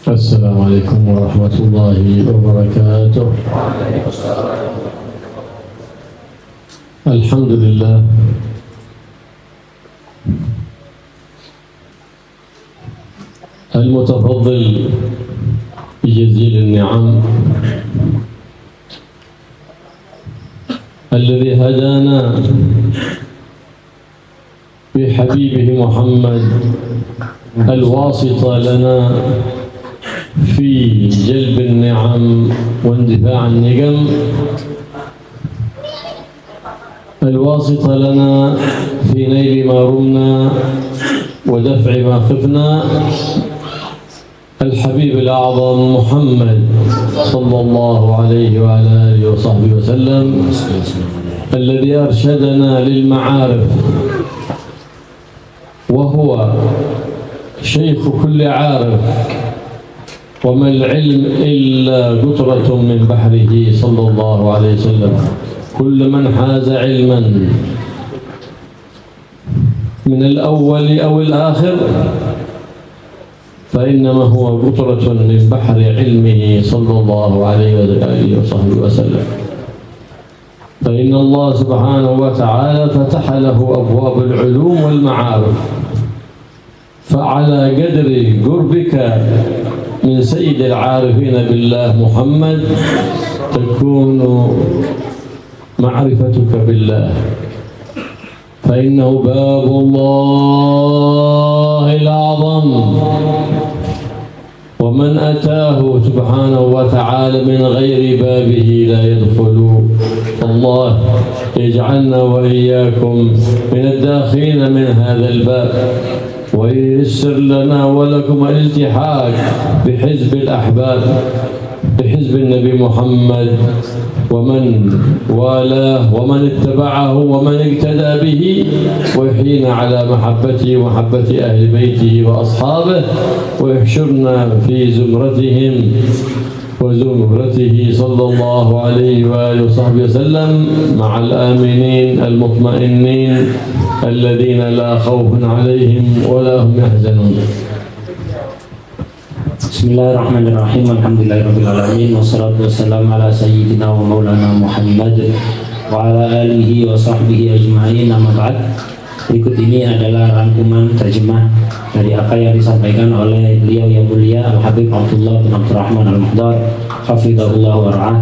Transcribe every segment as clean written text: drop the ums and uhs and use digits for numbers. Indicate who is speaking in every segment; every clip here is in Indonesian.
Speaker 1: السلام عليكم ورحمة الله وبركاته. الحمد لله المتفضل بجزيل النعم الذي هدانا بحبيبه محمد الواسطة لنا في جلب النعم واندفاع النقم، الواسطة لنا في نيل ما رمنا ودفع ما خفنا، الحبيب الأعظم محمد صلى الله عليه وعلى آله وصحبه وسلم الذي أرشدنا للمعارف، وهو شيخ كل عارف، وما العلم إلا قطرة من بحره صلى الله عليه وسلم. كل من حاز علما من الأول أو الآخر فإنما هو قطرة من بحر علمه صلى الله عليه وآله وصحبه وسلم. فإن الله سبحانه وتعالى فتح له أبواب العلوم والمعارف، فعلى قدر قربك من سيد العارفين بالله محمد تكون معرفتك بالله، فإنه باب الله الأعظم، ومن أتاه سبحانه وتعالى من غير بابه لا يدخل. الله يجعلنا وإياكم من الداخلين من هذا الباب، وييسر لنا ولكم الالتحاق بحزب الأحباب، بحزب النبي محمد ومن والاه ومن اتبعه ومن اقتدى به، ويحيينا على محبته ومحبة أهل بيته وأصحابه، ويحشرنا في زمرتهم وزمرته صلى الله عليه وآله وصحبه وسلم مع الآمنين المطمئنين الذين لا خوف عليهم ولا هم يحزنون.
Speaker 2: Bismillahirrahmanirrahim. Alhamdulillahirabbil alamin, wassalatu wassalamu ala sayyidina wa maulana Muhammad wa ala alihi wa sahbihi ajma'in. Amma ba'd. Berikut ini adalah rangkuman terjemah dari apa yang disampaikan oleh beliau yang mulia Al-Habib Abdullah bin Abdurrahman Al-Muhdar hafizahullah wa ra'ah.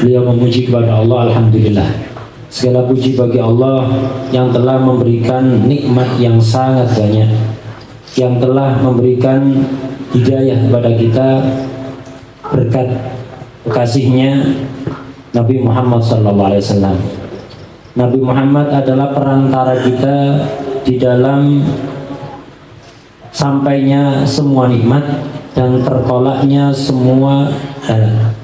Speaker 2: Beliau memuji kepada Allah, alhamdulillah. Segala puji bagi Allah yang telah memberikan nikmat yang sangat banyak, yang telah memberikan hidayah kepada kita berkat kasihnya Nabi Muhammad SAW. Nabi Muhammad adalah perantara kita di dalam sampainya semua nikmat dan tertolaknya semua bala.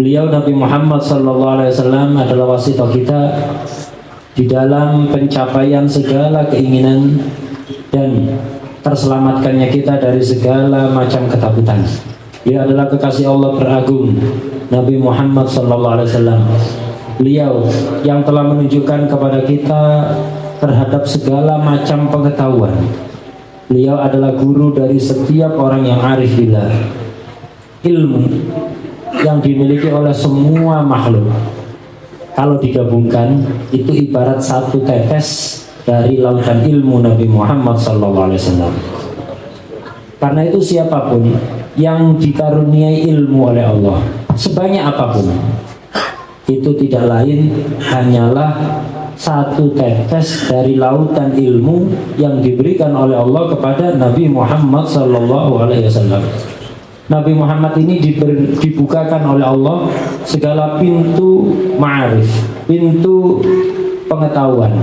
Speaker 2: Beliau Nabi Muhammad SAW adalah wasithah kita di dalam pencapaian segala keinginan dan terselamatkannya kita dari segala macam ketakutan. Dia adalah kekasih Allah beragung, Nabi Muhammad SAW. Beliau yang telah menunjukkan kepada kita terhadap segala macam pengetahuan. Beliau adalah guru dari setiap orang yang arif billah. Ilmu yang dimiliki oleh semua makhluk, kalau digabungkan itu ibarat satu tetes dari lautan ilmu Nabi Muhammad SAW. Karena itu siapapun yang dikaruniai ilmu oleh Allah, sebanyak apapun, itu tidak lain hanyalah satu tetes dari lautan ilmu yang diberikan oleh Allah kepada Nabi Muhammad SAW. Nabi Muhammad ini dibukakan oleh Allah segala pintu ma'arif, pintu pengetahuan.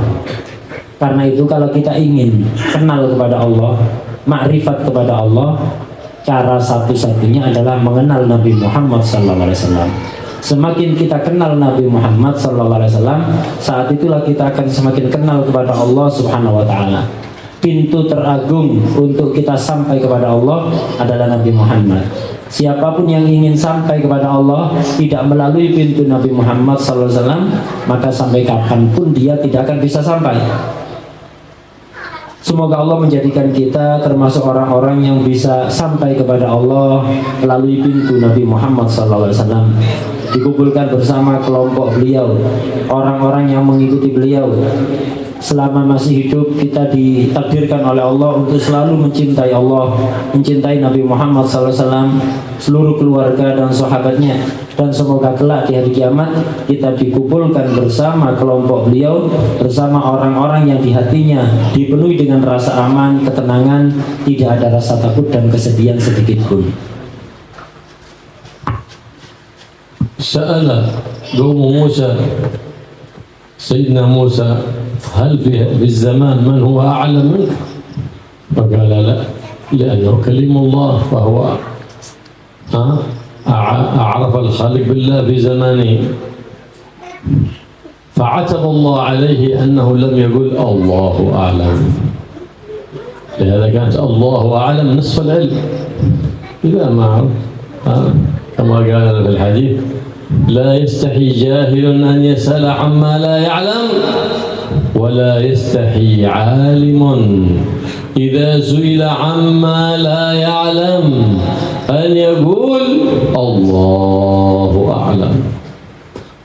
Speaker 2: Karena itu kalau kita ingin kenal kepada Allah, makrifat kepada Allah, cara satu-satunya adalah mengenal Nabi Muhammad SAW. Semakin kita kenal Nabi Muhammad SAW, saat itulah kita akan semakin kenal kepada Allah Subhanahu wa Ta'ala. Pintu teragung untuk kita sampai kepada Allah adalah Nabi Muhammad. Siapapun yang ingin sampai kepada Allah tidak melalui pintu Nabi Muhammad SAW, maka sampai kapanpun dia tidak akan bisa sampai. Semoga Allah menjadikan kita termasuk orang-orang yang bisa sampai kepada Allah melalui pintu Nabi Muhammad SAW. Dikumpulkan bersama kelompok beliau, orang-orang yang mengikuti beliau. Selama masih hidup kita ditakdirkan oleh Allah untuk selalu mencintai Allah, mencintai Nabi Muhammad SAW, seluruh keluarga dan sahabatnya. Dan semoga kelak di hari kiamat kita dikumpulkan bersama kelompok beliau, bersama orang-orang yang di hatinya dipenuhi dengan rasa aman, ketenangan, tidak ada rasa takut dan kesedihan sedikit pun.
Speaker 1: Sa'ala قوم موسى سيدنا موسى هل في الزمان من هو أعلم منك؟ فقال لا، لأنه كلم الله فهو أعرف الخالق بالله في زمانه. فعتب الله عليه أنه لم يقل الله أعلم، لهذا كانت الله أعلم نصف العلم. إذا ما عرف كما قال في الحديث لا يستحي جاهل أن يسأل عما لا يعلم ولا يستحي عالم إذا سئل عما لا يعلم أن يقول الله أعلم.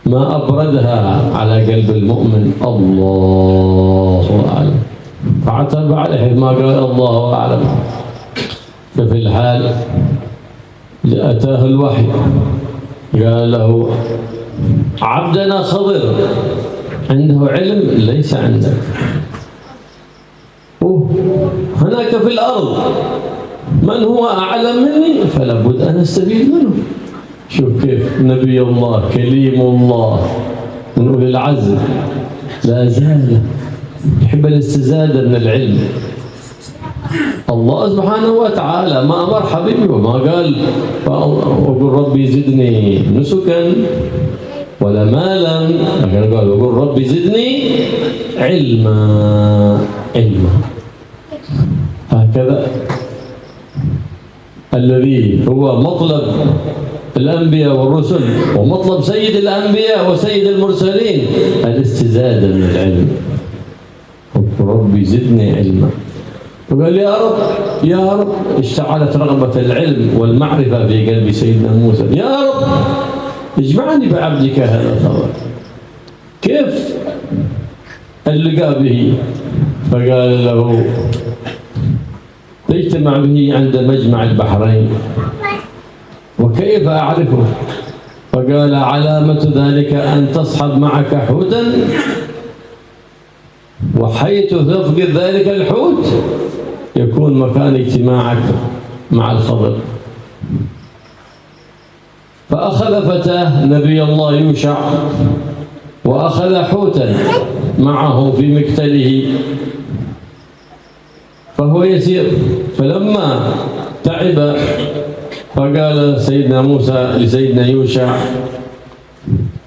Speaker 1: ما أبردها على قلب المؤمن الله أعلم، فعتب عليه ما قال الله أعلم. ففي الحال أتاه الوحي قال له عبدنا خضر عنده علم ليس عندك، هناك في الأرض من هو أعلم مني فلا بد أن أستفيد منه. شوف كيف نبي الله كليم الله من أولي العزم لا زال يحب الاستزادة من العلم. الله سبحانه وتعالى ما أمر حبيبي وما قال وقل ربي زدني نسكا ولا مالا، لكن قال وقل ربي زدني علما. هكذا الذي هو مطلب الأنبياء والرسل ومطلب سيد الأنبياء وسيد المرسلين الاستزادة من العلم. ربي زدني علما. وقال يا رب اشتعلت رغبة العلم والمعرفة في قلب سيدنا موسى، يا رب اجمعني بعبدك هذا الخبر. كيف اللقاء به؟ فقال له تجتمع به عند مجمع البحرين. وكيف أعرفه؟ فقال علامة ذلك أن تصحب معك حوتا، وحيث تفقد ذلك الحوت يكون مكان اجتماعك مع الخضر. فأخذ فتاه نبي الله يوشع وأخذ حوتا معه في مكتله فهو يسير. فلما تعب فقال سيدنا موسى لسيدنا يوشع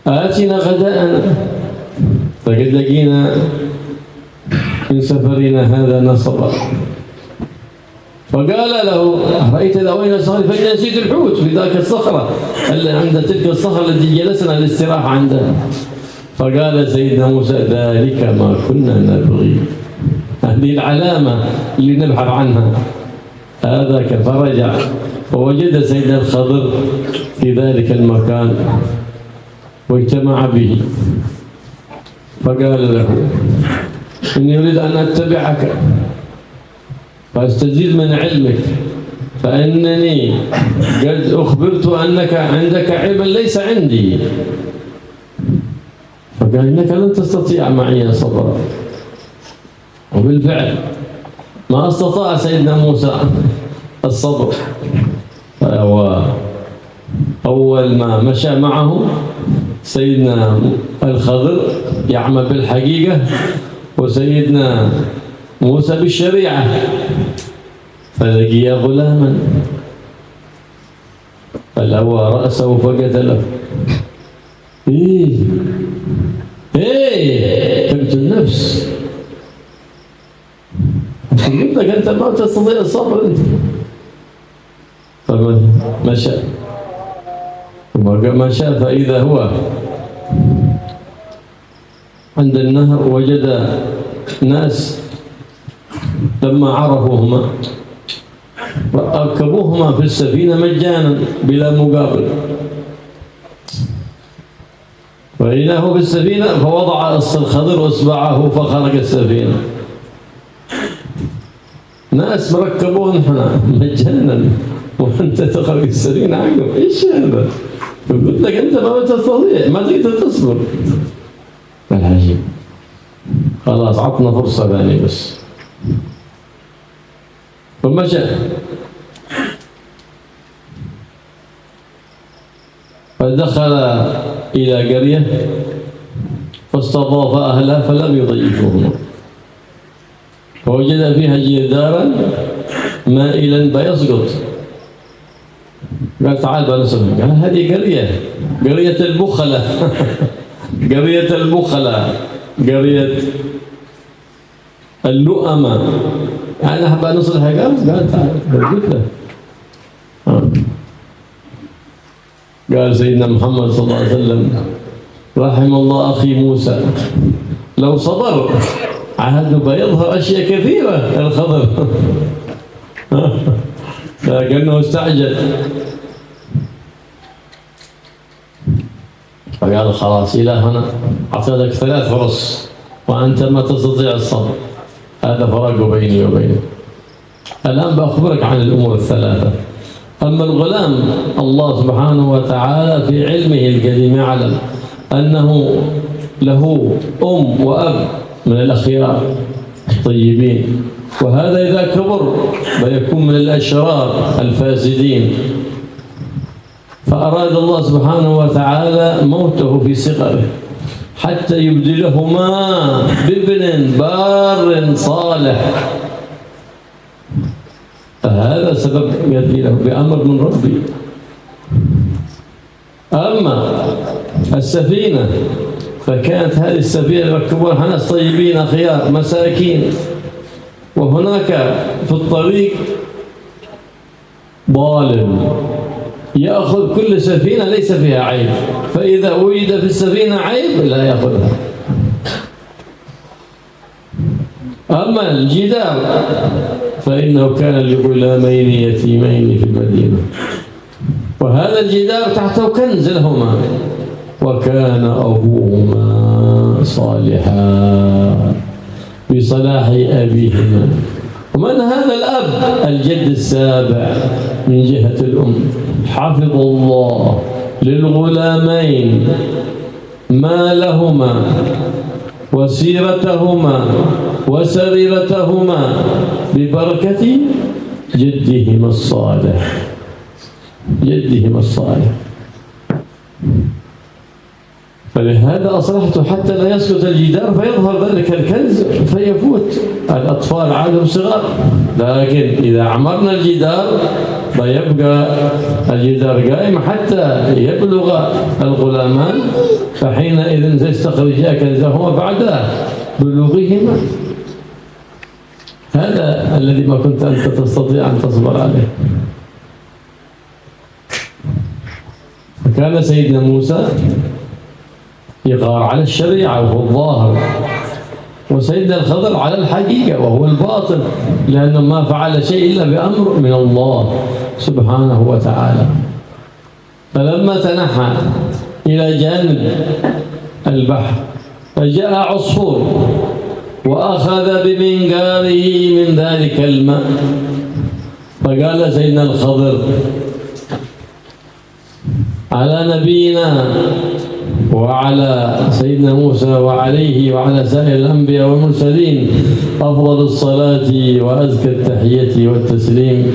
Speaker 1: آتنا غداءنا، فقد لقينا من سفرنا هذا نصبا. فقال له رأيت ذوين الصخر فإني نسيت الحوت في ذاك الصخرة اللي عند تلك الصخرة التي جلسنا للاستراحة عندها. فقال سيدنا موسى ذلك ما كنا نبغي، هذه العلامة اللي نبحث عنها. هذاك فرجع فوجد سيدنا الخضر في ذلك المكان واجتمع به. فقال له إني أريد أن أتبعك فأستزيد من علمك، فإنني قد أخبرت أنك عندك علما ليس عندي. فقال إنك لن تستطيع معي صبرا. وبالفعل ما استطاع سيدنا موسى الصبر. أول ما مشى معه سيدنا الخضر يعمل بالحقيقة وسيدنا موسى بالشريعة، فلقي غلاما فلوى رأسه فقتله. تقتل النفس، قلت لك أنت ما تستطيع الصبر أنت. فمشى فإذا هو عند النهر وجد ناس لما عرفوهما ركبوهما في السفينة مجانا بلا مقابل، فإنه في السفينة فوضع الخضر إصبعه فخرج السفينة. ناس مركبون احنا مجانا وانت تخرج السفينة عقب، ايش هذا؟ قلت لك انت ما تستطيع، ما تقدر تصبر. العجيب. خلاص عطنا فرصة ثانية بس. فمشى فدخل إلى قرية فاستضاف أهلها فلم يضيفوهم، فوجد فيها جدارا مائلا فيسقط. قال تعال بنصرف. قال هذه قرية البخلة قرية البخلة، قرية اللؤمة، يعني أحب نصلح. قال تعال قلت له. قال سيدنا محمد صلى الله عليه وسلم رحم الله أخي موسى لو صبر عهد بيظهر أشياء كثيرة الخضر لكنه استعجل. فقال خلاص إلهنا أعطيتك 3 فرص وأنت ما تستطيع الصبر، هذا فراق بيني وبينك. الآن بأخبرك عن الأمور ال3. أما الغلام الله سبحانه وتعالى في علمه القديم يعلم أنه له أم وأب من الأخيار الطيبين، وهذا إذا كبر فيكون من الأشرار الفاسدين. فأراد الله سبحانه وتعالى موته في صغره حتى يبدلهما بابن بار صالح، فهذا سبب يبدله بأمر من ربي. أما السفينة فكانت هذه السفينة يركبونها ناس طيبين أخيار مساكين، وهناك في الطريق ظالم يأخذ كل سفينة ليس فيها عيب، فإذا وجد في السفينة عيب لا يأخذها. أما الجدار فإنه كان لغلامين يتيمين في المدينة، وهذا الجدار تحته كنز لهما، وكان أبوهما صالحا بصلاح أبيهما. ومن هذا الأب؟ الجد السابع من جهة الأم. حفظ الله للغلامين مالهما وسيرتهما وسريرتهما ببركة جدهما الصالح، جدهما الصالح. فلهذا أصلحته حتى لا يسقط الجدار فيظهر ذلك الكنز فيفوت الأطفال عادهم صغار، لكن إذا عمرنا الجدار فيبقى الجدار قائم حتى يبلغ الغلامان، فحينئذ سيستخرجا كنزهما بعد بلوغهما. هذا الذي ما كنت أنت تستطيع أن تصبر عليه. فكان سيدنا موسى يغار على الشريعة وهو الظاهر، وسيدنا الخضر على الحقيقة وهو الباطن، لأنه ما فعل شيء إلا بأمر من الله سبحانه وتعالى. فلما تنحى إلى جانب البحر فجاء عصفور وأخذ بمنقاره من ذلك الماء، فقال سيدنا الخضر على نبينا وعلى سيدنا موسى وعليه وعلى سائر الأنبياء والمرسلين أفضل الصلاة وأزكى التحية والتسليم.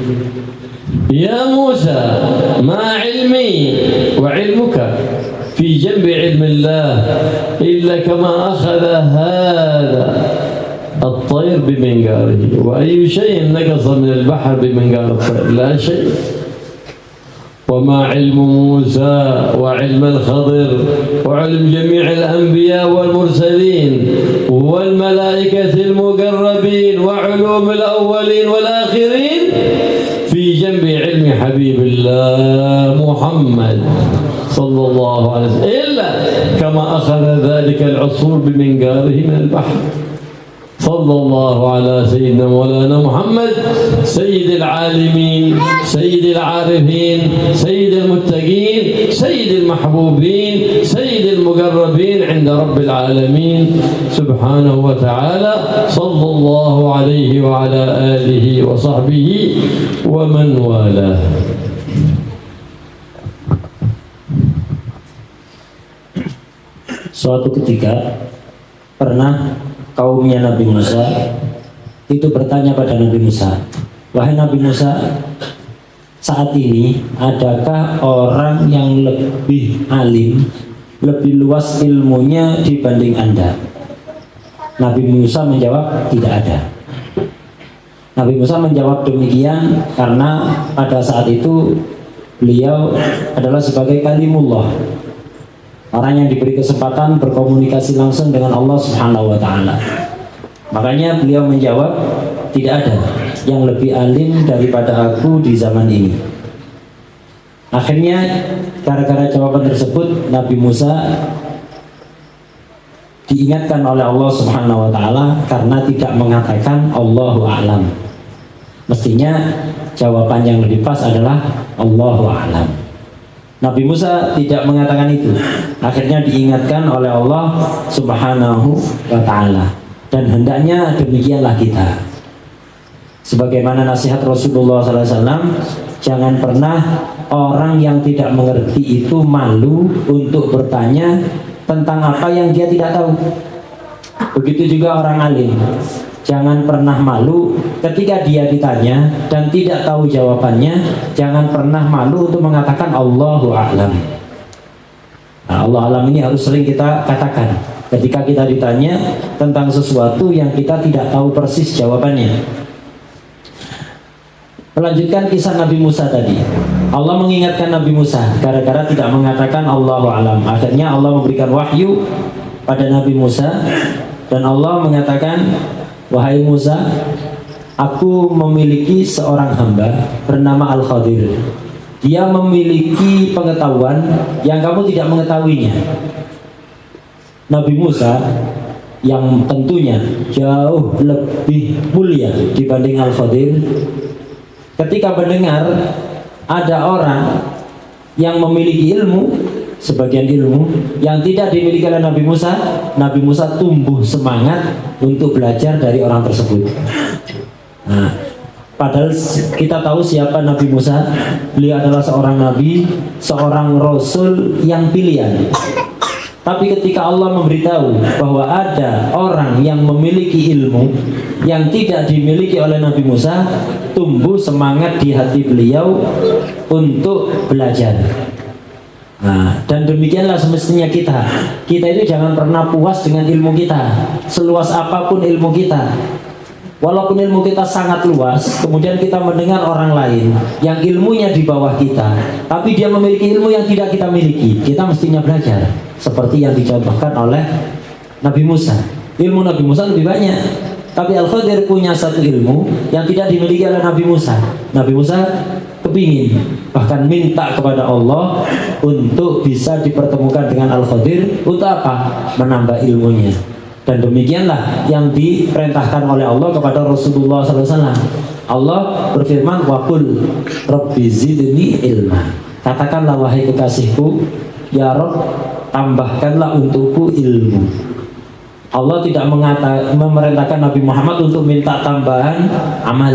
Speaker 1: يا موسى ما علمي وعلمك في جنب علم الله إلا كما أخذ هذا الطير بمنقاره، وأي شيء نقص من البحر بمنقار الطير؟ لا شيء. وما علم موسى وعلم الخضر وعلم جميع الأنبياء والمرسلين والملائكة المقربين وعلوم الأولين والآخرين في جنب علم حبيب الله محمد صلى الله عليه وسلم إلا كما أخذ ذلك العصفور بمنقاره من البحر. صلى الله على سيدنا مولانا محمد سيد العالمين سيد العارفين سيد المتقين سيد المحبوبين سيد المقربين عند رب العالمين سبحانه وتعالى صلى الله عليه وعلى آله وصحبه ومن والاه.
Speaker 2: Suatu ketika pernah kaumnya Nabi Musa itu bertanya pada Nabi Musa, wahai Nabi Musa, saat ini adakah orang yang lebih alim, lebih luas ilmunya dibanding Anda? Nabi Musa menjawab, tidak ada. Nabi Musa menjawab demikian karena pada saat itu beliau adalah sebagai kalimullah, orang yang diberi kesempatan berkomunikasi langsung dengan Allah Subhanahu wa Ta'ala. Makanya beliau menjawab, tidak ada yang lebih alim daripada aku di zaman ini. Akhirnya gara-gara jawaban tersebut, Nabi Musa diingatkan oleh Allah Subhanahu wa Ta'ala karena tidak mengatakan Allahu a'lam. Mestinya jawaban yang lebih pas adalah Allahu a'lam. Nabi Musa tidak mengatakan itu. Akhirnya diingatkan oleh Allah Subhanahu wa Ta'ala. Dan hendaknya demikianlah kita. Sebagaimana nasihat Rasulullah SAW, jangan pernah orang yang tidak mengerti itu malu untuk bertanya tentang apa yang dia tidak tahu. Begitu juga orang alim, jangan pernah malu ketika dia ditanya dan tidak tahu jawabannya. Jangan pernah malu untuk mengatakan Allahu a'lam. Nah, Allah a'lam ini harus sering kita katakan ketika kita ditanya tentang sesuatu yang kita tidak tahu persis jawabannya. Melanjutkan kisah Nabi Musa tadi, Allah mengingatkan Nabi Musa gara-gara tidak mengatakan Allahu a'lam. Akhirnya Allah memberikan wahyu pada Nabi Musa dan Allah mengatakan, wahai Musa, aku memiliki seorang hamba bernama Al-Khadir. Dia memiliki pengetahuan yang kamu tidak mengetahuinya. Nabi Musa yang tentunya jauh lebih mulia dibanding Al-Khadir, ketika mendengar ada orang yang memiliki ilmu, sebagian ilmu yang tidak dimiliki oleh Nabi Musa tumbuh semangat untuk belajar dari orang tersebut. Nah, padahal kita tahu siapa Nabi Musa. Beliau adalah seorang nabi, seorang rasul yang pilihan. Tapi ketika Allah memberitahu bahwa ada orang yang memiliki ilmu yang tidak dimiliki oleh Nabi Musa, tumbuh semangat di hati beliau untuk belajar. Nah, dan demikianlah semestinya kita itu jangan pernah puas dengan ilmu kita, seluas apapun ilmu kita. Walaupun ilmu kita sangat luas, kemudian kita mendengar orang lain yang ilmunya di bawah kita, tapi dia memiliki ilmu yang tidak kita miliki, kita mestinya belajar. Seperti yang dicontohkan oleh Nabi Musa. Ilmu Nabi Musa lebih banyak, tapi Al-Khadir punya satu ilmu yang tidak dimiliki oleh Nabi Musa. Nabi Musa kepingin, bahkan minta kepada Allah untuk bisa dipertemukan dengan Al-Khadir. Untuk apa? Menambah ilmunya. Dan demikianlah yang diperintahkan oleh Allah kepada Rasulullah SAW. Allah berfirman, waqul rabbi zidni ilma. Katakanlah wahai kekasihku, ya Rabb, tambahkanlah untukku ilmu. Allah tidak memerintahkan Nabi Muhammad untuk minta tambahan amal,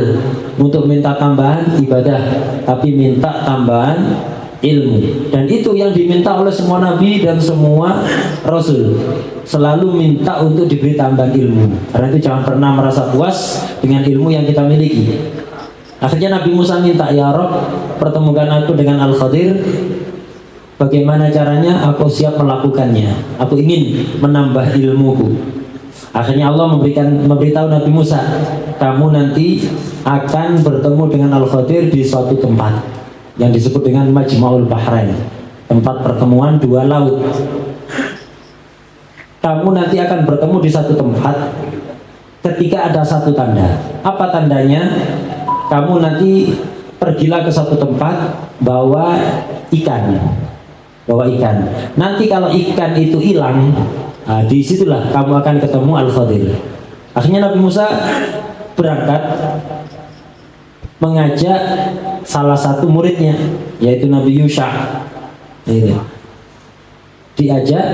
Speaker 2: untuk minta tambahan ibadah, tapi minta tambahan ilmu. Dan itu yang diminta oleh semua nabi dan semua rasul, selalu minta untuk diberi tambahan ilmu. Karena itu jangan pernah merasa puas dengan ilmu yang kita miliki. Akhirnya Nabi Musa minta, ya Rabb, pertemukan aku dengan Al-Khadir. Bagaimana caranya? Aku siap melakukannya. Aku ingin menambah ilmuku. Akhirnya Allah memberitahu Nabi Musa, kamu nanti akan bertemu dengan Al-Khadir di suatu tempat yang disebut dengan Majma'ul Bahrain, tempat pertemuan dua laut. Kamu nanti akan bertemu di satu tempat ketika ada satu tanda. Apa tandanya? Kamu nanti pergilah ke satu tempat, bawa ikan. Nanti kalau ikan itu hilang, disitulah kamu akan ketemu Al-Khadir. Akhirnya Nabi Musa berangkat mengajak salah satu muridnya, yaitu Nabi Yusha. Diajak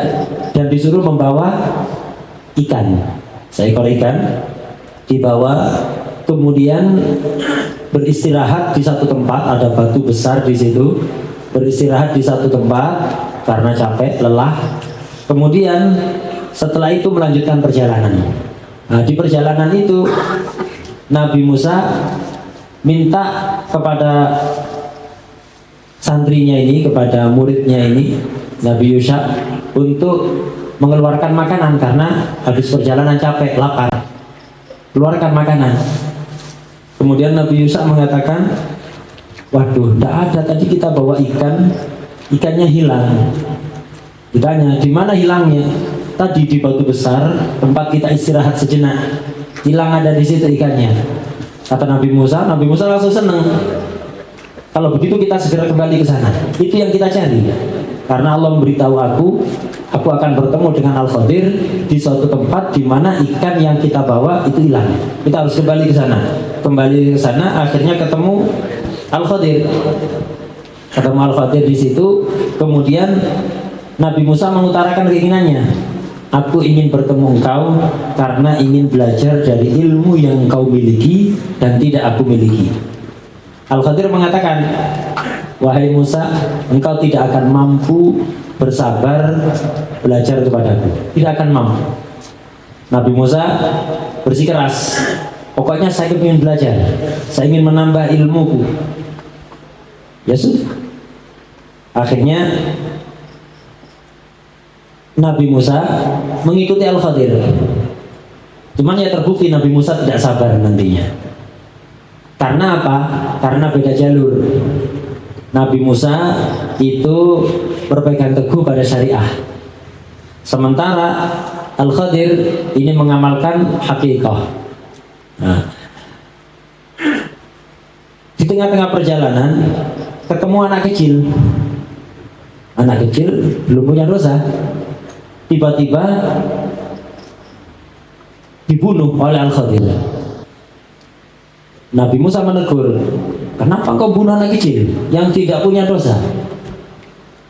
Speaker 2: dan disuruh membawa ikan, seekor ikan dibawa, kemudian beristirahat di satu tempat, ada batu besar di situ, beristirahat di satu tempat karena capek, lelah. Kemudian setelah itu melanjutkan perjalanan. Nah, di perjalanan itu Nabi Musa minta kepada santrinya ini, kepada muridnya ini, Nabi Yusha, untuk mengeluarkan makanan karena habis perjalanan capek, lapar. Keluarkan makanan. Kemudian Nabi Yusha mengatakan, waduh, tidak ada, tadi kita bawa ikan, ikannya hilang. Ditanya, di mana hilangnya? Tadi di batu besar, tempat kita istirahat sejenak, hilang, ada di situ ikannya. Kata Nabi Musa langsung senang. Kalau begitu kita segera kembali ke sana. Itu yang kita cari. Karena Allah memberitahu aku akan bertemu dengan Al-Khadir di suatu tempat di mana ikan yang kita bawa itu hilang. Kita harus kembali ke sana. Kembali ke sana, akhirnya ketemu Al-Khadir. Ketemu Al-Khadir di situ. Kemudian Nabi Musa mengutarakan keinginannya. Aku ingin bertemu engkau karena ingin belajar dari ilmu yang engkau miliki dan tidak aku miliki. Al-Khadir mengatakan, wahai Musa, engkau tidak akan mampu bersabar belajar kepadaku. Tidak akan mampu. Nabi Musa bersikeras, pokoknya saya ingin belajar, saya ingin menambah ilmuku. Ya sudah. Akhirnya Nabi Musa mengikuti Al-Khadir. Cuman ya terbukti Nabi Musa tidak sabar nantinya. Karena apa? Karena beda jalur. Nabi Musa itu berpegang teguh pada syariah. Sementara Al-Khadir ini mengamalkan hakikah. Nah, di tengah-tengah perjalanan ketemu anak kecil. Anak kecil belum punya dosa. Tiba-tiba dibunuh oleh Al-Khadir. Nabi Musa menegur, kenapa kau bunuh anak kecil yang tidak punya dosa?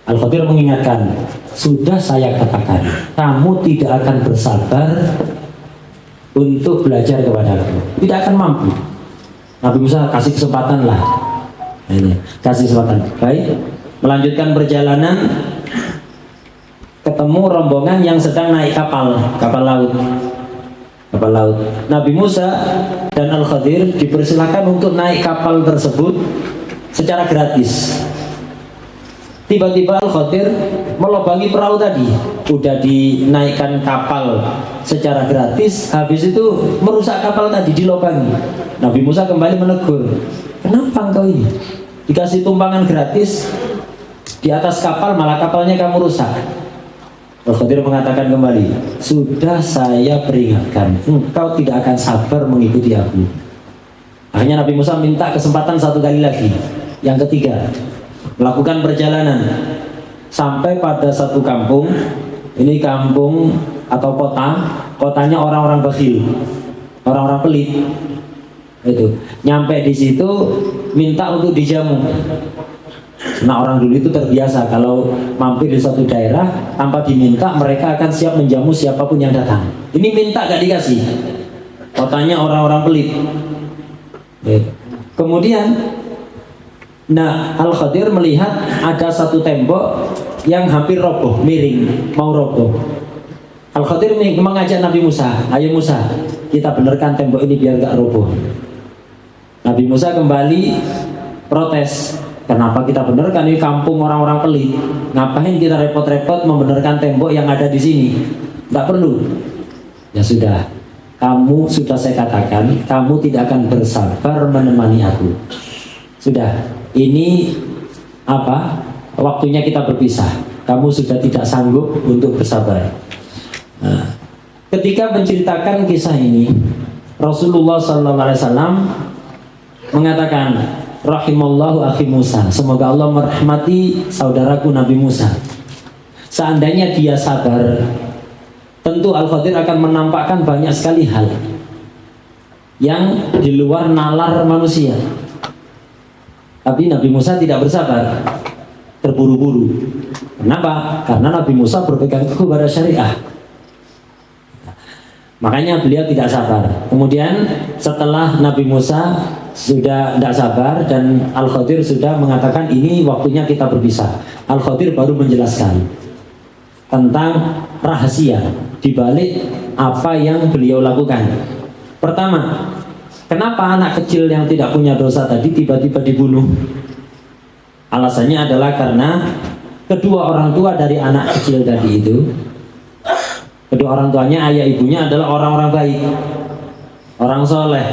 Speaker 2: Al-Khadir mengingatkan, sudah saya katakan, kamu tidak akan bersabar untuk belajar kepadaku, tidak akan mampu. Nabi Musa kasih kesempatan lah. Ini, kasih kesempatan. Baik, melanjutkan perjalanan. Ketemu rombongan yang sedang naik kapal laut. Nabi Musa dan Al-Khadir dipersilakan untuk naik kapal tersebut secara gratis. Tiba-tiba Al-Khadir melobangi perahu tadi. Udah dinaikkan kapal secara gratis, habis itu merusak kapal tadi, dilobangi. Nabi Musa kembali menegur, kenapa engkau ini dikasih tumpangan gratis, di atas kapal malah kapalnya kamu rusak? Al-Khadir mengatakan kembali, sudah saya peringatkan, engkau tidak akan sabar mengikuti aku. Akhirnya Nabi Musa minta kesempatan satu kali lagi. Yang ketiga, melakukan perjalanan sampai pada satu kampung. Ini kampung atau kotanya orang-orang bakhil, orang-orang pelit. Itu nyampe di situ minta untuk dijamu. Nah, orang dulu itu terbiasa kalau mampir di suatu daerah tanpa diminta, mereka akan siap menjamu siapapun yang datang. Ini minta gak dikasih. Kotanya orang-orang pelit. Kemudian Al-Khadir melihat ada satu tembok yang hampir roboh, miring, mau roboh. Al-Khadir mengajak Nabi Musa, ayo Musa, kita benarkan tembok ini biar gak roboh. Nabi Musa kembali protes, kenapa kita benarkan, ini kampung orang-orang pelit, ngapain kita repot-repot membenarkan tembok yang ada di sini? Gak perlu. Ya sudah, kamu sudah saya katakan, kamu tidak akan bersabar menemani aku. Sudah, ini waktunya kita berpisah. Kamu sudah tidak sanggup untuk bersabar. Nah, ketika menceritakan kisah ini, Rasulullah SAW mengatakan, rahimallahu akhi Musa, semoga Allah merahmati saudaraku Nabi Musa. Seandainya dia sabar, tentu Al-Khadir akan menampakkan banyak sekali hal yang di luar nalar manusia. Tapi Nabi Musa tidak bersabar, terburu-buru. Kenapa? Karena Nabi Musa berpegang teguh pada syariah. Makanya beliau tidak sabar. Kemudian setelah Nabi Musa sudah tidak sabar dan Al-Khadir sudah mengatakan ini waktunya kita berpisah, Al-Khadir baru menjelaskan tentang rahasia dibalik apa yang beliau lakukan. Pertama, kenapa anak kecil yang tidak punya dosa tadi tiba-tiba dibunuh? Alasannya adalah karena kedua orang tua dari anak kecil tadi itu, kedua orang tuanya, ayah ibunya adalah orang-orang baik, orang soleh.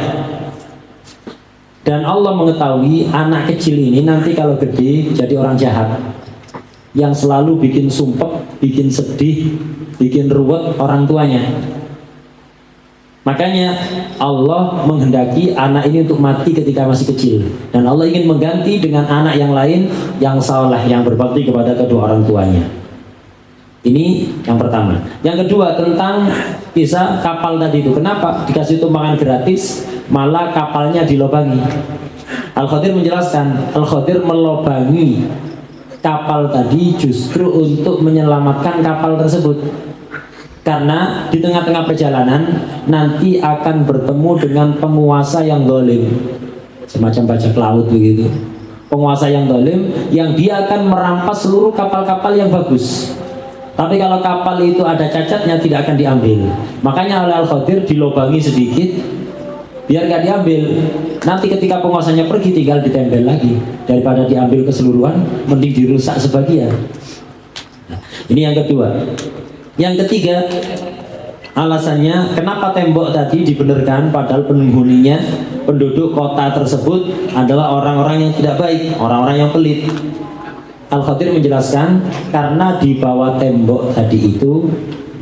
Speaker 2: Dan Allah mengetahui anak kecil ini nanti kalau gede jadi orang jahat, yang selalu bikin sumpek, bikin sedih, bikin ruwet orang tuanya. Makanya Allah menghendaki anak ini untuk mati ketika masih kecil, dan Allah ingin mengganti dengan anak yang lain yang saleh, yang berbakti kepada kedua orang tuanya. Ini yang pertama. Yang kedua, tentang kisah kapal tadi itu. Kenapa dikasih tumpangan gratis malah kapalnya dilobangi? Al-Khadir menjelaskan, Al-Khadir melobangi kapal tadi justru untuk menyelamatkan kapal tersebut. Karena di tengah-tengah perjalanan nanti akan bertemu dengan penguasa yang zalim, semacam bajak laut begitu. Penguasa yang zalim yang dia akan merampas seluruh kapal-kapal yang bagus. Tapi kalau kapal itu ada cacatnya tidak akan diambil. Makanya oleh Al-Khadir dilobangi sedikit biar nggak diambil. Nanti ketika penguasanya pergi tinggal ditempel lagi, daripada diambil keseluruhan mending dirusak sebagian. Nah, ini yang kedua. Yang ketiga, alasannya kenapa tembok tadi dibenarkan padahal penghuninya, penduduk kota tersebut adalah orang-orang yang tidak baik, orang-orang yang pelit. Al-Khadir menjelaskan karena di bawah tembok tadi itu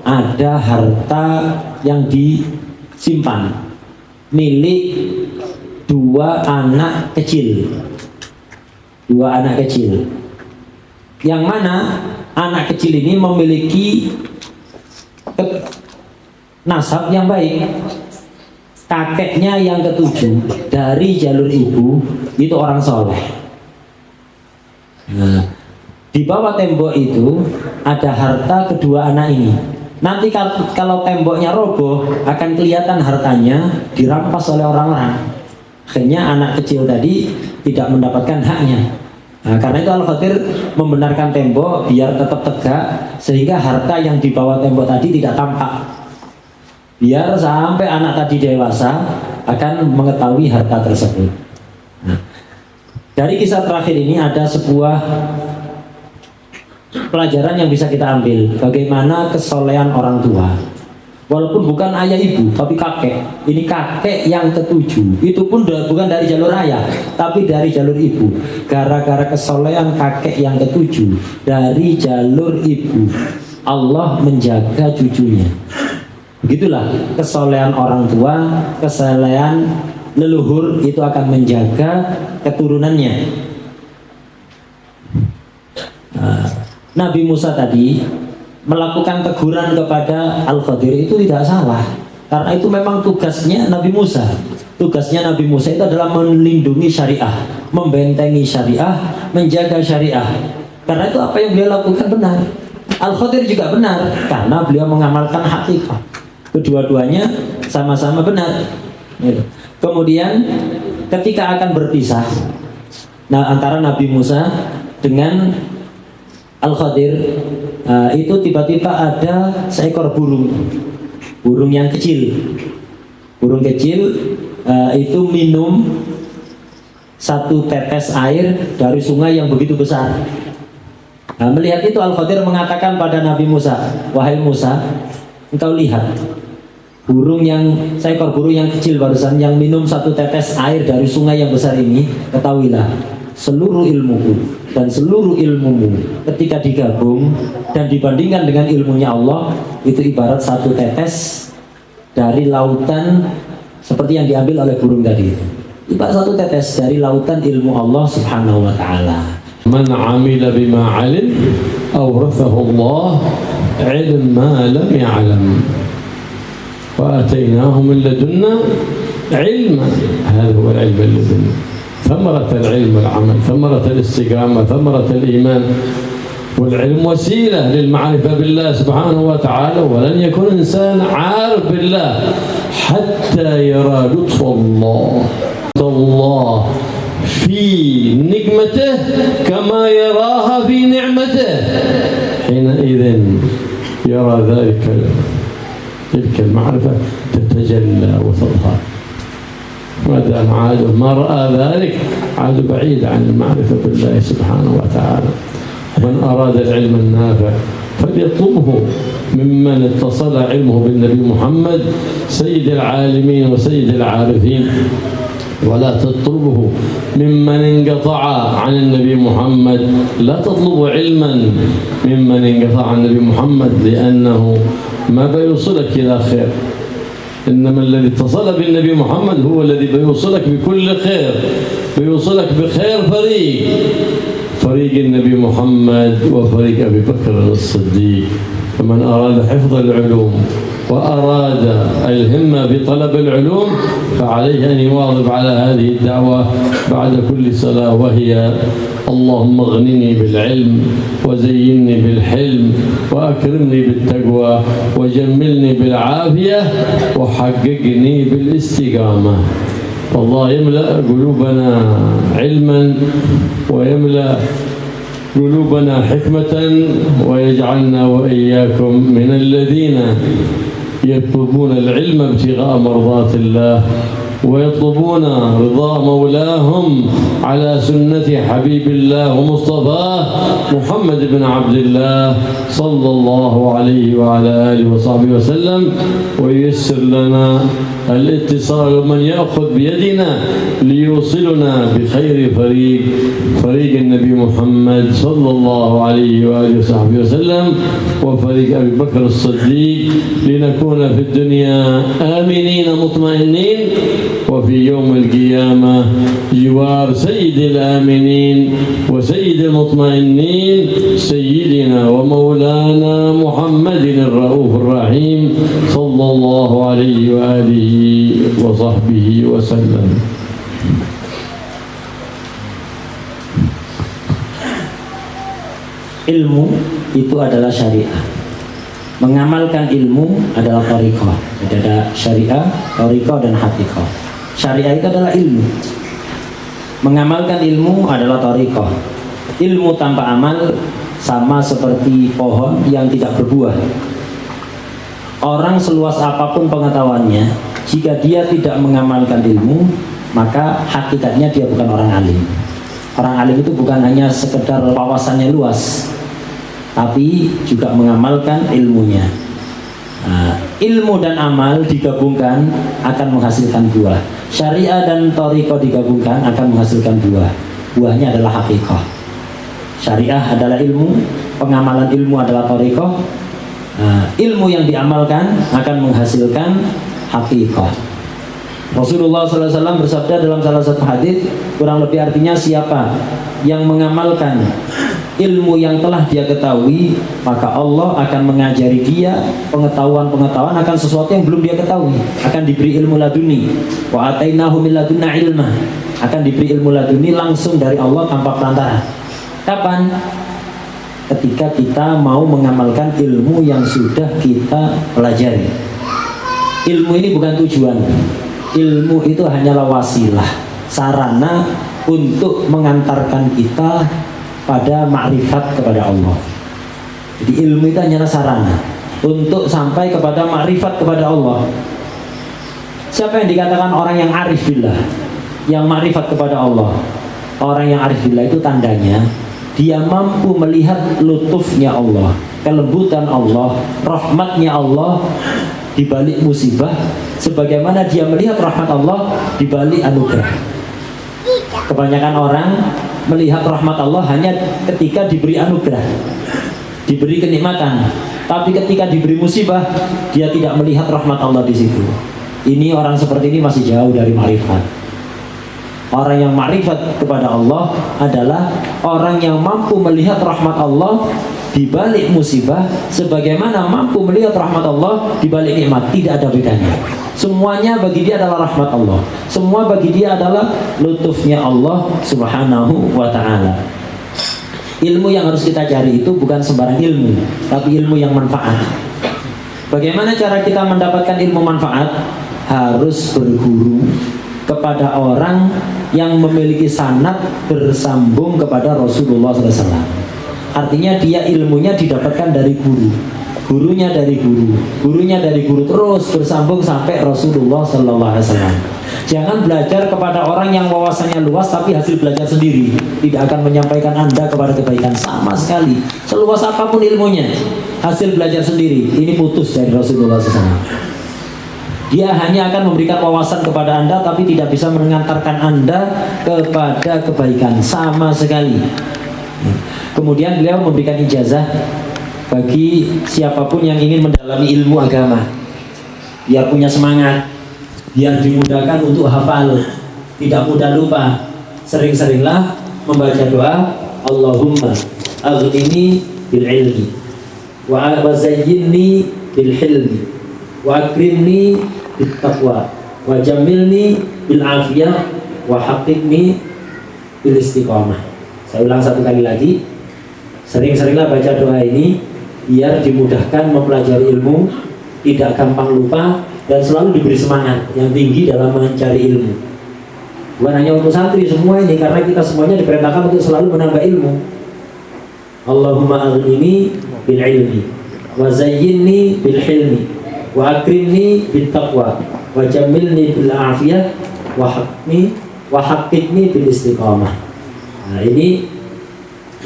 Speaker 2: ada harta yang disimpan milik dua anak kecil. Dua anak kecil. Yang mana anak kecil ini memiliki nasab yang baik. Kakeknya yang ketujuh dari jalur ibu itu orang soleh. Nah, di bawah tembok itu ada harta kedua anak ini. Nanti kalau temboknya roboh akan kelihatan hartanya dirampas oleh orang-orang. Akhirnya anak kecil tadi tidak mendapatkan haknya. Nah, karena itu Al-Khadir membenarkan tembok biar tetap tegak, sehingga harta yang di bawah tembok tadi tidak tampak. Biar sampai anak tadi dewasa akan mengetahui harta tersebut. Nah, dari kisah terakhir ini ada sebuah pelajaran yang bisa kita ambil, bagaimana kesolehan orang tua. Walaupun bukan ayah ibu, tapi kakek. Ini kakek yang ketujuh. Itu pun bukan dari jalur ayah, tapi dari jalur ibu. Gara-gara kesolehan kakek yang ketujuh dari jalur ibu, Allah menjaga cucunya. Begitulah kesolehan orang tua, kesolehan leluhur itu akan menjaga keturunannya. Nabi Musa tadi melakukan teguran kepada Al-Khadir itu tidak salah, karena itu memang tugasnya Nabi Musa. Tugasnya Nabi Musa itu adalah melindungi syariah, membentengi syariah, menjaga syariah. Karena itu apa yang beliau lakukan benar. Al-Khadir juga benar karena beliau mengamalkan hakikat. Kedua-duanya sama-sama benar. Kemudian ketika akan berpisah, antara Nabi Musa dengan Al-Khadir, itu tiba-tiba ada seekor burung yang kecil. Burung kecil itu minum satu tetes air dari sungai yang begitu besar. Nah, melihat itu Al-Khadir mengatakan pada Nabi Musa, wahai Musa, engkau lihat seekor burung yang kecil barusan yang minum satu tetes air dari sungai yang besar ini. Ketahuilah, seluruh ilmuku dan seluruh ilmumu ketika digabung dan dibandingkan dengan ilmunya Allah, itu ibarat satu tetes dari lautan seperti yang diambil oleh burung tadi. Ibarat satu tetes dari lautan ilmu Allah Subhanahu wa ta'ala.
Speaker 1: Man 'amila bima 'alim awrathahu Allah 'ilma lam ya'lam wa atainahu min ladunna علما. هذا هو العلم اللدني، ثمرة العلم والعمل، ثمرة الاستقامة، ثمرة الإيمان. والعلم وسيلة للمعرفة بالله سبحانه وتعالى، ولن يكون إنسان عارف بالله حتى يرى لطف الله في نقمته كما يراها في نعمته، حينئذ يرى تلك المعرفة تتجلى وتظهر. ما دام ما رأى ذلك عاد بعيد عن المعرفة بالله سبحانه وتعالى. من أراد العلم النافع فليطلبه ممن اتصل علمه بالنبي محمد سيد العالمين وسيد العارفين، ولا تطلبه ممن انقطع عن النبي محمد. لا تطلبوا علما ممن انقطع عن النبي محمد، لأنه ما بيوصلك إلى خير. إنما الذي اتصل بالنبي محمد هو الذي بيوصلك بكل خير، بيوصلك بخير فريق النبي محمد وفريق أبي بكر الصديق. فمن أراد حفظ العلوم وأراد الهمة بطلب العلوم فعليه أن يواظب على هذه الدعوة بعد كل صلاة، وهي: اللهم اغنني بالعلم وزينني بالحلم وأكرمني بالتقوى وجملني بالعافية وحققني بالاستقامة. الله يملأ قلوبنا علما ويملأ قلوبنا حكمة، ويجعلنا وإياكم من الذين يطلبون العلم ابتغاء مرضات الله ويطلبون رضا مولاهم على سنة حبيب الله ومصطفاه محمد بن عبد الله صلى الله عليه وعلى آله وصحبه وسلم، وييسر لنا الاتصال من يأخذ بيدنا ليوصلنا بخير فريق النبي محمد صلى الله عليه وآله وصحبه وسلم وفريق أبي بكر الصديق، لنكون في الدنيا آمنين مطمئنين، وفي يوم القيامة جوار سيد الآمنين وسيد المطمئنين سيدنا ومولانا محمد الرؤوف الرحيم صلى الله عليه وآله وصحبه وسلم.
Speaker 2: Ilmu itu adalah syariah. Mengamalkan ilmu adalah thariqah. Jadi ada syariah, thariqah, dan haqiqah. Syariah itu adalah ilmu. Mengamalkan ilmu adalah thariqah. Ilmu tanpa amal sama seperti pohon yang tidak berbuah. Orang seluas apapun pengetahuannya, jika dia tidak mengamalkan ilmu, maka hakikatnya dia bukan orang alim. Orang alim itu bukan hanya sekedar wawasannya luas, tapi juga mengamalkan ilmunya. Ilmu dan amal digabungkan akan menghasilkan buah. Syariah dan thariqah digabungkan akan menghasilkan buah. Buahnya adalah haqiqah. Syariah adalah ilmu, pengamalan ilmu adalah thariqah. Ilmu yang diamalkan akan menghasilkan haqiqah. Rasulullah SAW bersabda dalam salah satu hadis, kurang lebih artinya, siapa yang mengamalkan ilmu yang telah dia ketahui, maka Allah akan mengajari dia pengetahuan-pengetahuan akan sesuatu yang belum dia ketahui. Akan diberi ilmu laduni. Wa atainahu min ladunna ilma. Akan diberi ilmu laduni langsung dari Allah tanpa perantara. Kapan? Ketika kita mau mengamalkan ilmu yang sudah kita pelajari. Ilmu ini bukan tujuan. Ilmu itu hanyalah wasilah, sarana untuk mengantarkan kita pada ma'rifat kepada Allah. Jadi ilmu itu hanyalah sarana untuk sampai kepada ma'rifat kepada Allah. Siapa yang dikatakan orang yang arif billah, yang ma'rifat kepada Allah? Orang yang arif billah itu tandanya dia mampu melihat lutufnya Allah, kelembutan Allah, rahmatnya Allah di balik musibah, sebagaimana dia melihat rahmat Allah di balik anugerah. Kebanyakan orang melihat rahmat Allah hanya ketika diberi anugerah, diberi kenikmatan, tapi ketika diberi musibah dia tidak melihat rahmat Allah di situ. Ini orang seperti ini masih jauh dari ma'rifat. Orang yang ma'rifat kepada Allah adalah orang yang mampu melihat rahmat Allah di balik musibah sebagaimana mampu melihat rahmat Allah di balik nikmat. Tidak ada bedanya. Semuanya bagi dia adalah rahmat Allah. Semua bagi dia adalah lutufnya Allah Subhanahu wa ta'ala. Ilmu yang harus kita cari itu bukan sembarang ilmu, tapi ilmu yang manfaat. Bagaimana cara kita mendapatkan ilmu manfaat? Harus berguru kepada orang yang memiliki sanad bersambung kepada Rasulullah SAW. Artinya dia ilmunya didapatkan dari guru, gurunya dari guru, gurunya dari guru, terus bersambung sampai Rasulullah SAW. Jangan belajar kepada orang yang wawasannya luas tapi hasil belajar sendiri, tidak akan menyampaikan Anda kepada kebaikan sama sekali. Seluas apapun ilmunya, hasil belajar sendiri, ini putus dari Rasulullah SAW. Dia hanya akan memberikan wawasan kepada Anda tapi tidak bisa mengantarkan Anda kepada kebaikan sama sekali. Kemudian beliau memberikan ijazah bagi siapapun yang ingin mendalami ilmu agama, biar punya semangat, biar dimudahkan untuk hafal, tidak mudah lupa. Sering-seringlah membaca doa Allahumma aghnini bil ilmi wa zayyinni bil hilmi wa akrimni bit taqwa wa jamilni bil afiyah wa haqqibni bil istiqamah. Saya ulang satu kali lagi. Sering-seringlah baca doa ini biar dimudahkan mempelajari ilmu, tidak gampang lupa, dan selalu diberi semangat yang tinggi dalam mencari ilmu. Bukan hanya untuk santri semua ini, karena kita semuanya diperintahkan untuk selalu menambah ilmu. Allahumma aghnini bil ilmi wa zayyinni bil hilmi wa akrimni bit taqwa wa jamilni bil afiyah wa haqqibni bil istiqamah. Nah, ini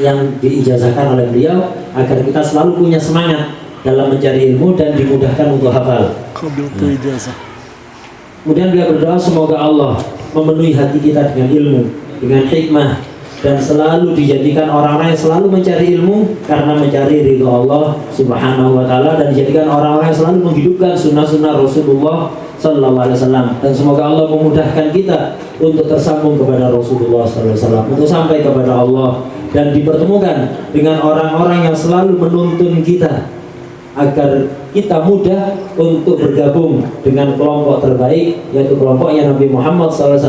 Speaker 2: yang diijazahkan oleh beliau agar kita selalu punya semangat dalam mencari ilmu dan dimudahkan untuk hafal. Kemudian beliau berdoa semoga Allah memenuhi hati kita dengan ilmu, dengan hikmah, dan selalu dijadikan orang-orang yang selalu mencari ilmu karena mencari ridho Allah Subhanahu wa ta'ala, dan dijadikan orang-orang yang selalu menghidupkan sunnah-sunnah Rasulullah Sallallahu Alaihi Wasallam. Dan semoga Allah memudahkan kita untuk tersambung kepada Rasulullah Sallallahu Alaihi Wasallam, untuk sampai kepada Allah, dan dipertemukan dengan orang-orang yang selalu menuntun kita agar kita mudah untuk bergabung dengan kelompok terbaik, yaitu kelompoknya Nabi Muhammad SAW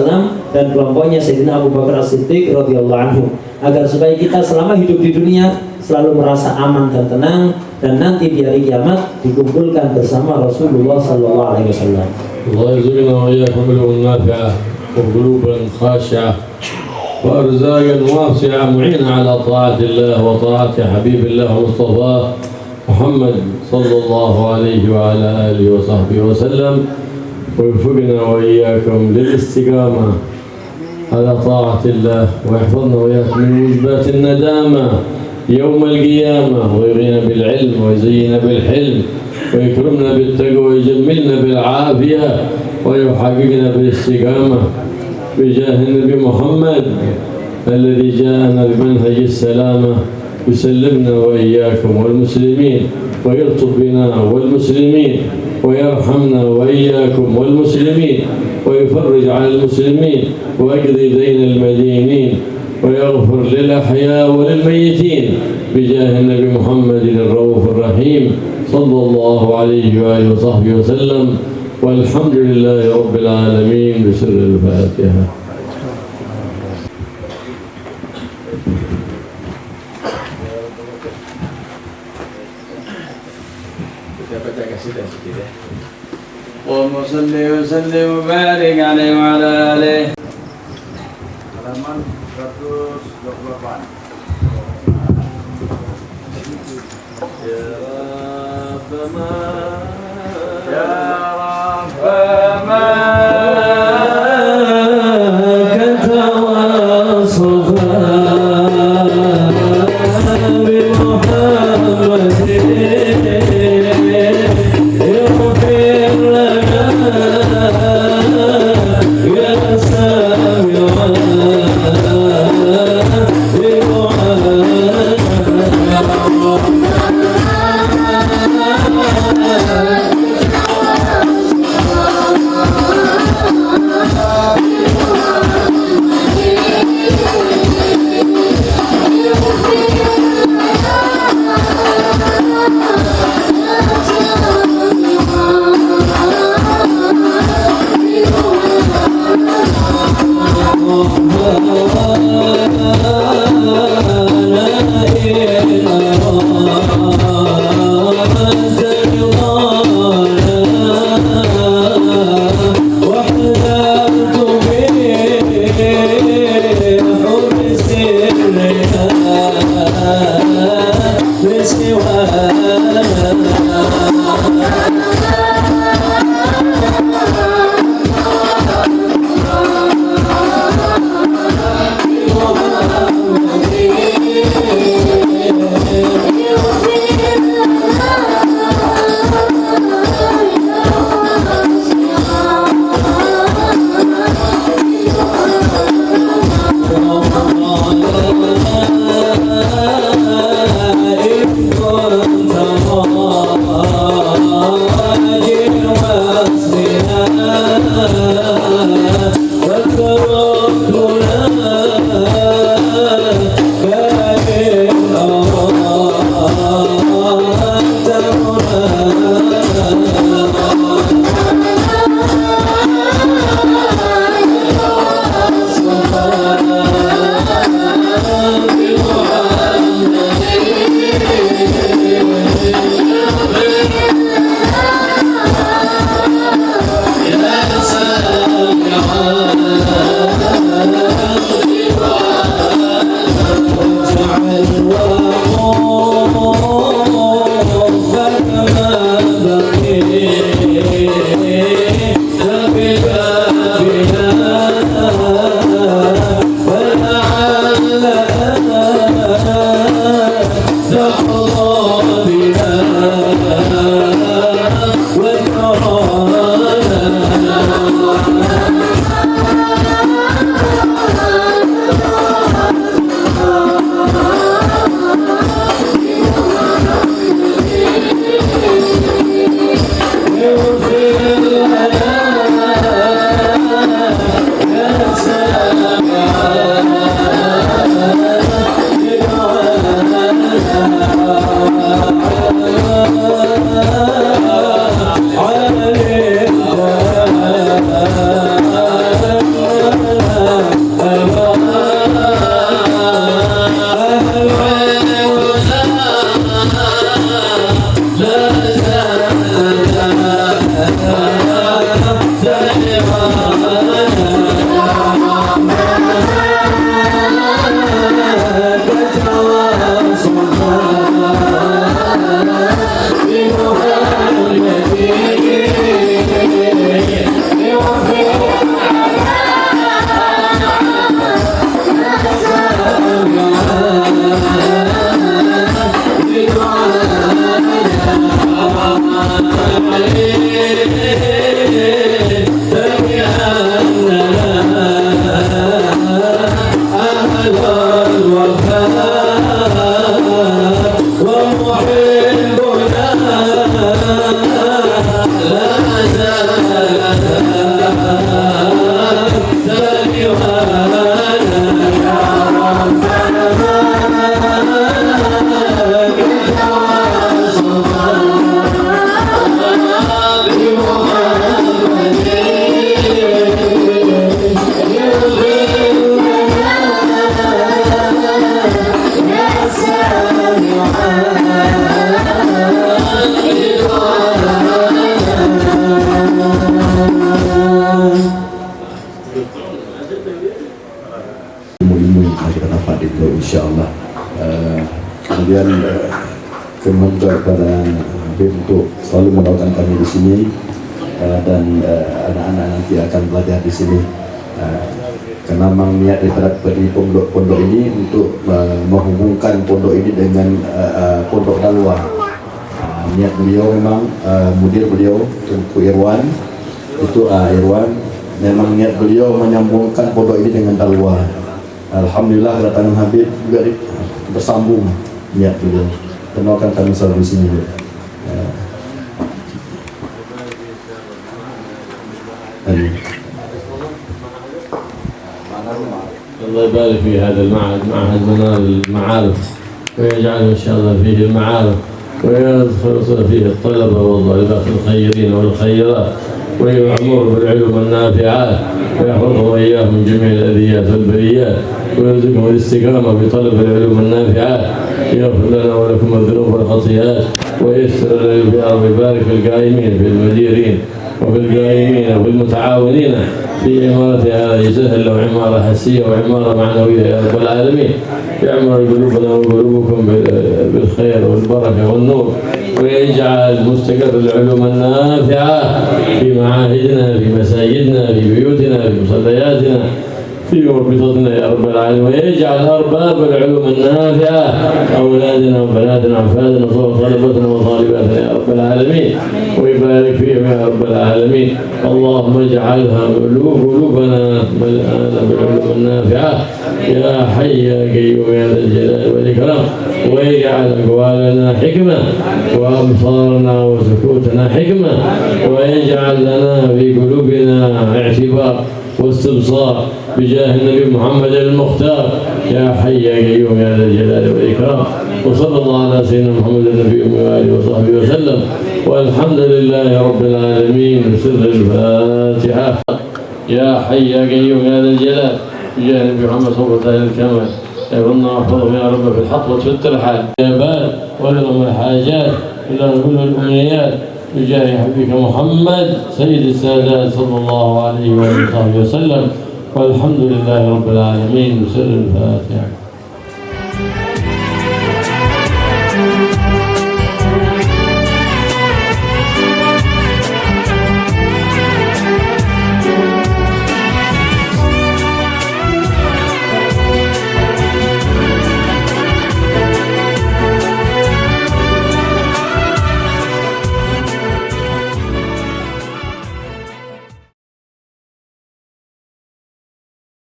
Speaker 2: dan kelompoknya Sayyidina Abu Bakar As-Siddiq radhiyallahu anhu, agar supaya kita selama hidup di dunia selalu merasa aman dan tenang, dan nanti di hari kiamat dikumpulkan bersama Rasulullah sallallahu alaihi wasallam.
Speaker 1: Allah yazurna wa iyyakum bil nafi'ah wa quluban khashi'ah wa arzaqan wasi'ah mu'ina ala ta'atillah wa ta'ati habibillah Mustafa Muhammad sallallahu alaihi wa ala alihi wa sahbihi wa sallam, wa yuwaffiqna wa iyyakum lil istiqamah ala ta'atillah wa yahfazna wa iyyakum min wujubatin nadama يوم القيامة, ويغنينا بالعلم ويزينا بالحلم ويكرمنا بالتقوى ويجملنا بالعافية ويحققنا بالاستقامة بجاه النبي محمد الذي جاءنا بمنهج السلامة, يسلمنا وإياكم والمسلمين ويلطف بنا والمسلمين ويرحمنا وإياكم والمسلمين ويفرج على المسلمين ويقضي دين المدينين ويغفر للأحياء وللميتين بجاه النبي محمد الرؤوف الرحيم صلى الله عليه وآله وصحبه وسلم, والحمد لله رب العالمين بسر الفاتحة.
Speaker 3: اللهم صل وسلم وبارك عليه وعلى آله. Halaman 128. Ya Rabbana ya Rabbana
Speaker 4: insyaallah. Kemudian kementerian kepada Habib untuk selalu mendoakan kami di sini dan anak-anak nanti akan belajar di sini. Karena memang niat daripada pondok ini untuk menghubungkan pondok ini dengan pondok Dalwa. Niat beliau memang mudir beliau Tunku Irwan itu Irwan memang niat beliau menyambungkan pondok ini dengan Dalwa. Alhamdulillah kedatangan Habib juga bersambung niat beliau. Kenalkan kami selalu di sini.
Speaker 1: الله يبارك في هذا المعهد، معهد منار المعارف، ويجعل ان شاء الله فيه المعارف ويدخل فيه الطلبه والطالبات الخيرين والخيرات، ويعمر بالعلوم النافعات ويحفظهم واياهم من جميع الاذيات والبليات، ويرزقهم الاستقامه بطلب العلوم النافعات، يغفر لنا ولكم الذنوب والخطيئات، ويسر لنا ويبارك في القائمين في المديرين وفي القائمين وفي المتعاونين في عمارة هذه سهل لو عمارة حسية وعمارة معنوية يا رب العالمين. يعمر قلوبنا وقلوبكم بالخير والبركة والنور، ويجعل مستقر العلوم النافعة في معاهدنا، في مساجدنا، في بيوتنا، في مصلياتنا، في مربطتنا يا رب العالمين، ويجعل أرباب العلوم النافعة أولادنا وبناتنا وأحفادنا وطلبتنا وطالباتنا يا رب العالمين، ويبارك فيهم يا رب العالمين. اللهم اجعلها قلوبنا ملآنة بالعلوم النافعة يا حي يا قيوم يا ذا الجلال والإكرام، ويجعل أقوالنا حكمة وأبصارنا وسكوتنا حكمة، ويجعل لنا في قلوبنا اعتبار واستبصار بجاه النبي محمد المختار يا حي يا قيوم يا ذا الجلال والإكرام. وصلى الله على سيدنا محمد النبي وآله وصحبه وسلم، والحمد لله رب العالمين. بسر الفاتحة. يا حي يا قيوم يا ذا الجلال بجاه النبي محمد صلى الله عليه وسلم، احفظنا واحفظهم يا رب في الحط وفي الحال الإجابات ولهم الحاجات ولهم كل الأمنيات بجاه حبيبك محمد سيد السادات صلى الله عليه وآله وسلم، والحمد لله رب العالمين. بسر الفاتحة.